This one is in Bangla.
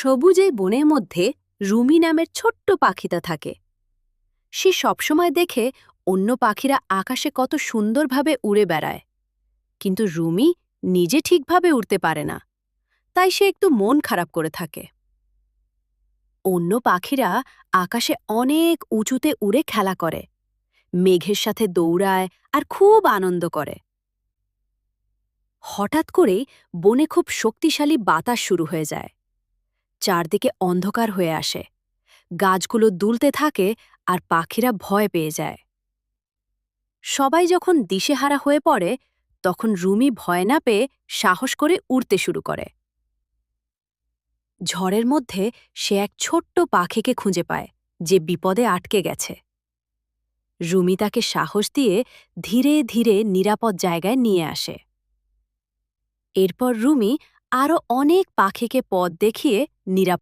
সবুজ এই বনের মধ্যে রুমি নামের ছোট্ট পাখিটা থাকে। সে সবসময় দেখে অন্য পাখিরা আকাশে কত সুন্দরভাবে উড়ে বেড়ায়, কিন্তু রুমি নিজে ঠিকভাবে উড়তে পারে না। তাই সে একটু মন খারাপ করে থাকে। অন্য পাখিরা আকাশে অনেক উঁচুতে উড়ে খেলা করে, মেঘের সাথে দৌড়ায় আর খুব আনন্দ করে। হঠাৎ করেই বনে খুব শক্তিশালী বাতাস শুরু হয়ে যায়। চারদিকে অন্ধকার হয়ে আসে, গাছগুলো দুলতে থাকে আর পাখিরা ভয় পেয়ে যায়। সবাই যখন দিশেহারা হয়ে পড়ে, তখন রুমি ভয় না পেয়ে সাহস করে উড়তে শুরু করে। ঝড়ের মধ্যে সে এক ছোট্ট পাখিকে খুঁজে পায়, যে বিপদে আটকে গেছে। রুমি তাকে সাহস দিয়ে ধীরে ধীরে নিরাপদ জায়গায় নিয়ে আসে। এরপর রুমি আরও অনেক পাখিকে পথ দেখিয়ে নিরাপদ